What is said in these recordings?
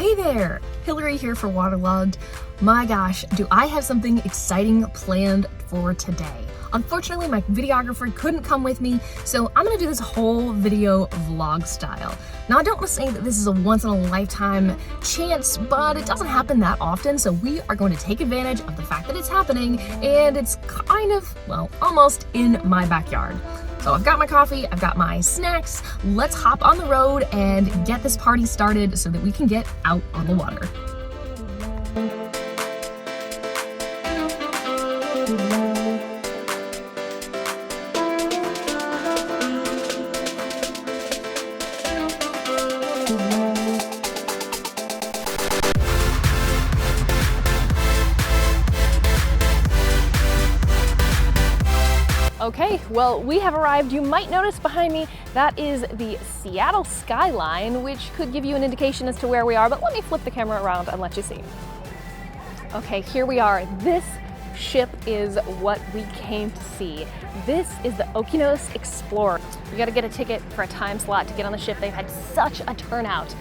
Hey there, Hillary here for Waterlogged. My gosh, do I have something exciting planned for today. Unfortunately, my videographer couldn't come with me, so I'm gonna do this whole video vlog style. Now, I don't want to say that this is a once-in-a-lifetime chance, but it doesn't happen that often, so we are going to take advantage of the fact that it's happening, and it's kind of, well, almost in my backyard. So I've got my coffee, I've got my snacks. Let's hop on the road and get this party started so that we can get out on the water. Okay, well, we have arrived. You might notice behind me, that is the Seattle skyline, which could give you an indication as to where we are, but let me flip the camera around and let you see. Okay, here we are. This ship is what we came to see. This is the Okeanos Explorer. You gotta get a ticket for a time slot to get on the ship. They've had such a turnout,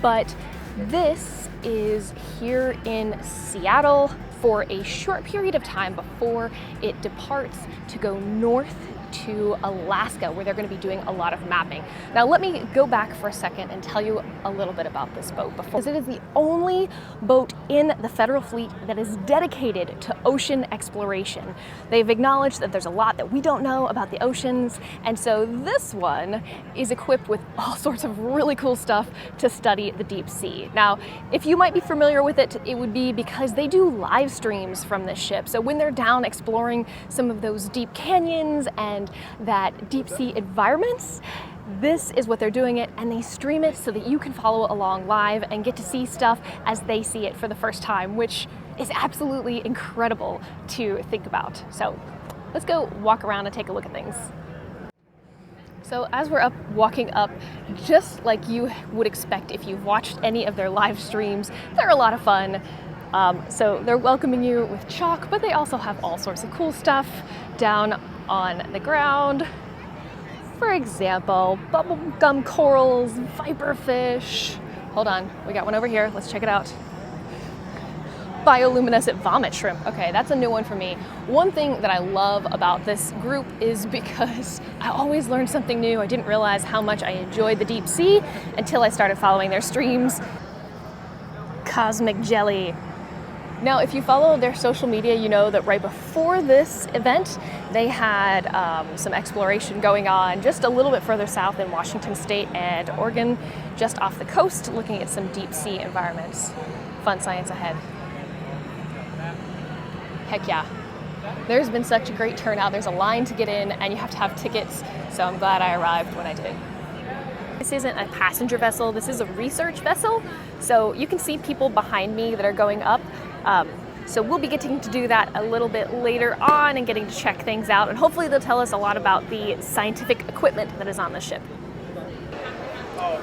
but this is here in Seattle for a short period of time before it departs to go north to Alaska, where they're going to be doing a lot of mapping. Now let me go back for a second and tell you a little bit about this boat because it is the only boat in the federal fleet that is dedicated to ocean exploration. They've acknowledged that there's a lot that we don't know about the oceans, and so this one is equipped with all sorts of really cool stuff to study the deep sea. Now, if you might be familiar with it, it would be because they do live streams from this ship. So when they're down exploring some of those deep canyons and that deep sea environments, this is what they're doing it, and they stream it so that you can follow along live and get to see stuff as they see it for the first time, which is absolutely incredible to think about. So let's go walk around and take a look at things. So as we're walking up, just like you would expect if you've watched any of their live streams, they're a lot of fun. So they're welcoming you with chalk, but they also have all sorts of cool stuff down on the ground. For example, bubblegum corals, viperfish. Hold on, we got one over here. Let's check it out. Bioluminescent vomit shrimp. Okay, that's a new one for me. One thing that I love about this group is because I always learn something new. I didn't realize how much I enjoyed the deep sea until I started following their streams. Cosmic jelly. Now, if you follow their social media, you know that right before this event, they had some exploration going on just a little bit further south in Washington State and Oregon, just off the coast, looking at some deep sea environments. Fun science ahead. Heck yeah. There's been such a great turnout. There's a line to get in, and you have to have tickets, so I'm glad I arrived when I did. This isn't a passenger vessel, this is a research vessel, so you can see people behind me that are going up. So we'll be getting to do that a little bit later on and getting to check things out, and hopefully they'll tell us a lot about the scientific equipment that is on the ship.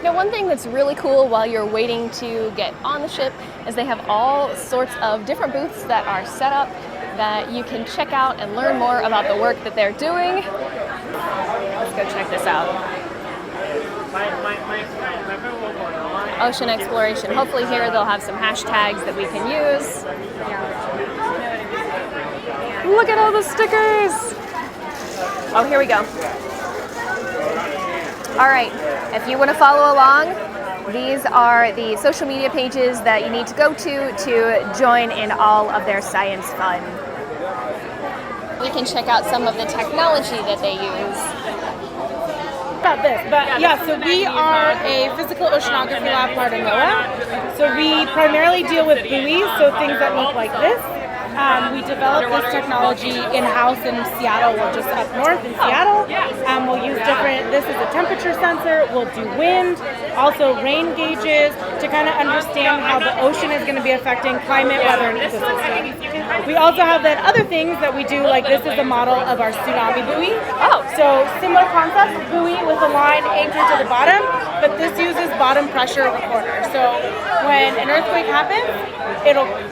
Now, one thing that's really cool while you're waiting to get on the ship is they have all sorts of different booths that are set up that you can check out and learn more about the work that they're doing. Let's go check this out. Ocean exploration. Hopefully here they'll have some hashtags that we can use. Look at all the stickers! Oh, here we go. All right, if you want to follow along, these are the social media pages that you need to go to join in all of their science fun. We can check out some of the technology that they use. About this, but yeah, so we are a physical oceanography lab part of NOAA. So we primarily deal with buoys, so things that look like this. We developed this technology in-house in Seattle. We're just up north in Seattle. We'll use this is a temperature sensor. We'll do wind, also rain gauges to kind of understand how the ocean is going to be affecting climate, weather, and ecosystem. We also have then other things that we do, like this is a model of our tsunami buoy. So similar concept, buoy with a line anchored to the bottom. but this uses bottom pressure recorder. So when an earthquake happens,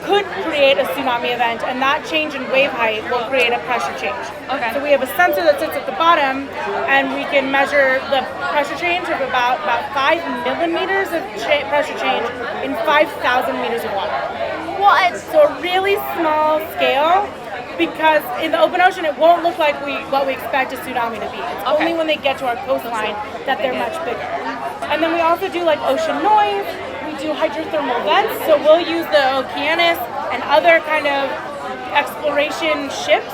could create a tsunami event, and that change in wave height will create a pressure change. Okay. So we have a sensor that sits at the bottom, and we can measure the pressure change of about 5 millimeters of pressure change in 5,000 meters of water. What? So a really small scale, because in the open ocean it won't look like what we expect a tsunami to be. It's only when they get to our coastline that they're much bigger. And then we also do like ocean noise, we do hydrothermal vents, so we'll use the Okeanos and other kind of exploration ships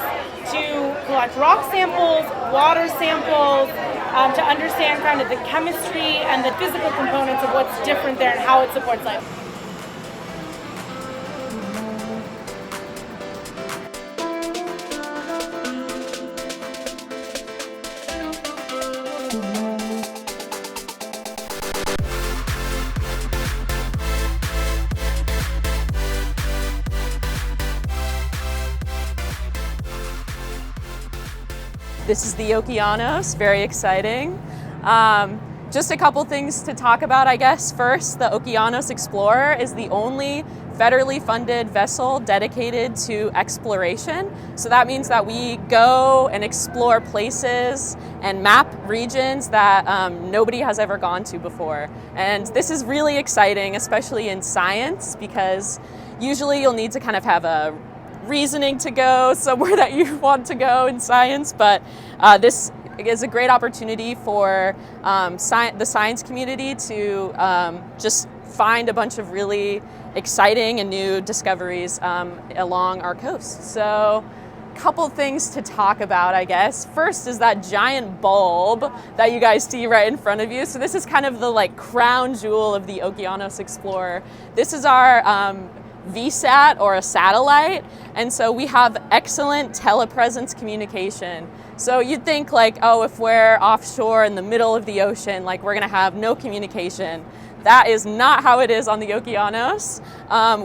to collect rock samples, water samples, to understand kind of the chemistry and the physical components of what's different there and how it supports life. This is the Okeanos, very exciting. Just a couple things to talk about, I guess. First, the Okeanos Explorer is the only federally funded vessel dedicated to exploration. So that means that we go and explore places and map regions that nobody has ever gone to before. And this is really exciting, especially in science, because usually you'll need to kind of have a reasoning to go somewhere that you want to go in science, but this is a great opportunity for the science community to just find a bunch of really exciting and new discoveries along our coast. So a couple things to talk about, I guess. First is that giant bulb that you guys see right in front of you. So this is kind of the like crown jewel of the Okeanos Explorer. This is our VSAT, or a satellite, and so we have excellent telepresence communication. So you'd think like, oh, if we're offshore in the middle of the ocean, like we're gonna have no communication. That is not how it is on the Okeanos.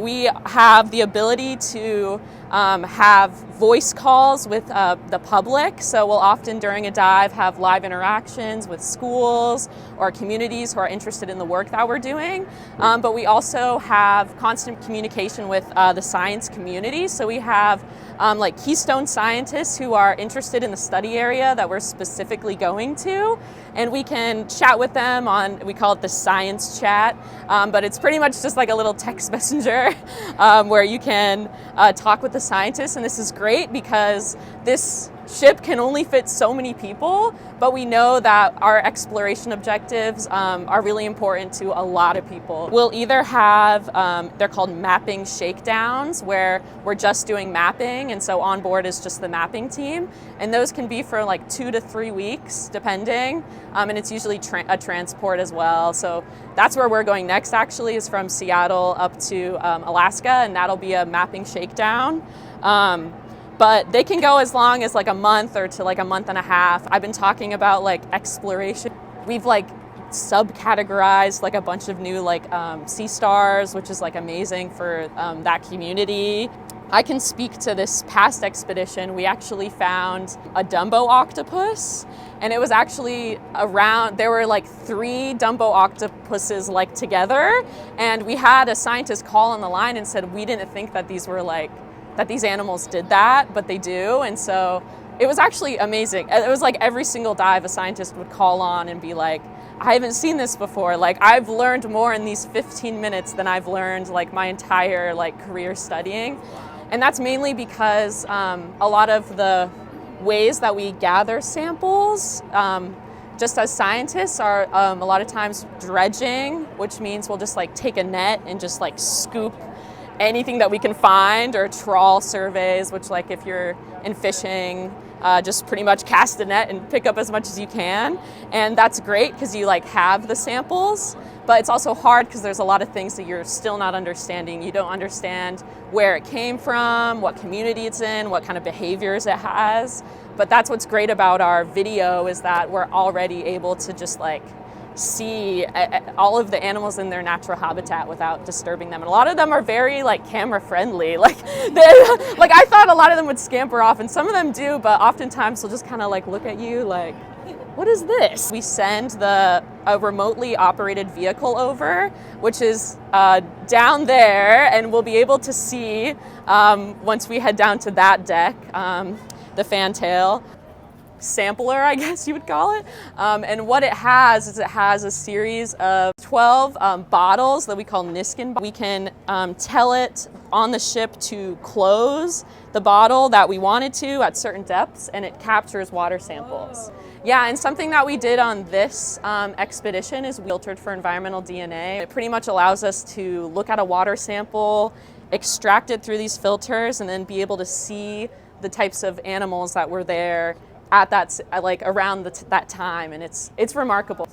We have the ability to have voice calls with the public. So we'll often during a dive have live interactions with schools or communities who are interested in the work that we're doing. But we also have constant communication with the science community. So we have like keystone scientists who are interested in the study area that we're specifically going to. And we can chat with them on, we call it the science chat, but it's pretty much just like a little text messenger where you can talk with the scientists. And this is great because this ship can only fit so many people, but we know that our exploration objectives are really important to a lot of people. We'll either have, they're called mapping shakedowns, where we're just doing mapping, and so on board is just the mapping team, and those can be for like 2 to 3 weeks, depending, and it's usually a transport as well. So that's where we're going next, actually, is from Seattle up to Alaska, and that'll be a mapping shakedown. But they can go as long as like a month or to like a month and a half. I've been talking about like exploration. We've like subcategorized like a bunch of new like sea stars, which is like amazing for that community. I can speak to this past expedition. We actually found a Dumbo octopus, and it was actually around, there were like 3 Dumbo octopuses like together, and we had a scientist call on the line and said, we didn't think that these were like, that these animals did that, but they do. And so it was actually amazing. It was like every single dive a scientist would call on and be like, I haven't seen this before. Like I've learned more in these 15 minutes than I've learned like my entire like career studying. And that's mainly because a lot of the ways that we gather samples, just as scientists, are a lot of times dredging, which means we'll just like take a net and just like scoop anything that we can find, or trawl surveys, which like if you're in fishing, just pretty much cast a net and pick up as much as you can. And that's great because you like have the samples, but it's also hard because there's a lot of things that you're still not understanding. You don't understand where it came from, what community it's in, what kind of behaviors it has. But that's what's great about our video, is that we're already able to just like see all of the animals in their natural habitat without disturbing them. And a lot of them are very like camera friendly. Like I thought a lot of them would scamper off, and some of them do, but oftentimes they'll just kind of like look at you like, what is this? We send a remotely operated vehicle over, which is down there, and we'll be able to see once we head down to that deck, the fantail sampler, I guess you would call it. And what it has is it has a series of 12 bottles that we call Niskin. We can tell it on the ship to close the bottle that we want it to at certain depths, and it captures water samples. Yeah, and something that we did on this expedition is we filtered for environmental DNA. It pretty much allows us to look at a water sample, extract it through these filters, and then be able to see the types of animals that were there at that, like around that time, and it's remarkable.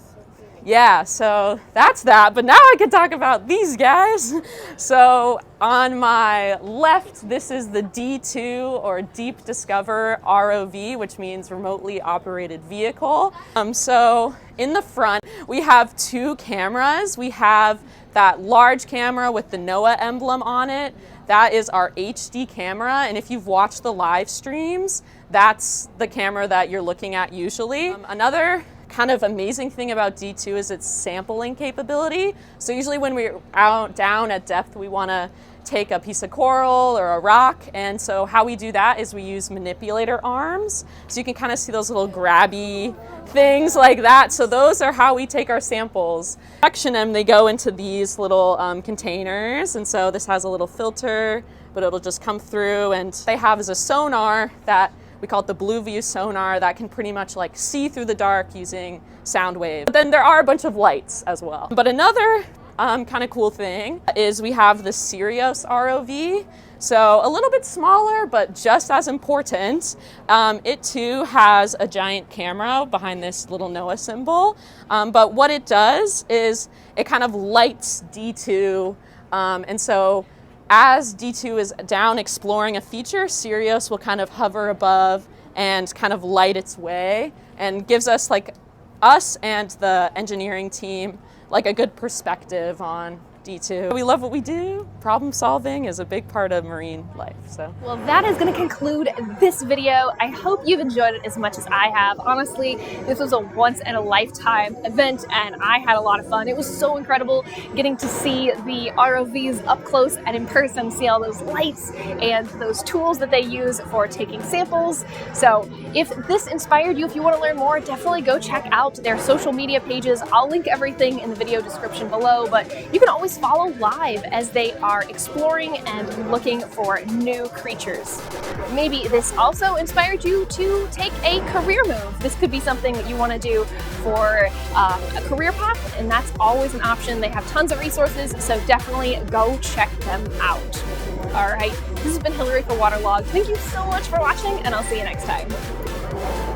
Yeah, so that's that, but now I can talk about these guys. So on my left, this is the D2, or Deep Discover ROV, which means remotely operated vehicle. So in the front, we have two cameras. We have that large camera with the NOAA emblem on it. That is our HD camera, and if you've watched the live streams, that's the camera that you're looking at usually. Another kind of amazing thing about D2 is its sampling capability. So usually when we're out down at depth, we want to take a piece of coral or a rock, and so how we do that is we use manipulator arms. So you can kind of see those little grabby things like that. So those are how we take our samples. Section them, they go into these little containers, and so this has a little filter, but it'll just come through, and they have is a sonar that we call it the Blue View sonar that can pretty much like see through the dark using sound waves. But then there are a bunch of lights as well. But another kind of cool thing is we have the Sirius ROV. So a little bit smaller, but just as important. It too has a giant camera behind this little NOAA symbol. But what it does is it kind of lights D2. And so as D2 is down exploring a feature, Sirius will kind of hover above and kind of light its way, and gives us, like, us and the engineering team, like, a good perspective on D2. We love what we do. Problem solving is a big part of marine life. So, well, that is going to conclude this video. I hope you've enjoyed it as much as I have. Honestly, this was a once-in-a-lifetime event, and I had a lot of fun. It was so incredible getting to see the ROVs up close and in person, see all those lights and those tools that they use for taking samples. So if this inspired you, if you want to learn more, definitely go check out their social media pages. I'll link everything in the video description below, but you can always follow live as they are exploring and looking for new creatures. Maybe this also inspired you to take a career move. This could be something that you want to do for a career path, and that's always an option. They have tons of resources, so definitely go check them out. All right, this has been Hillary for Waterlog. Thank you so much for watching, and I'll see you next time.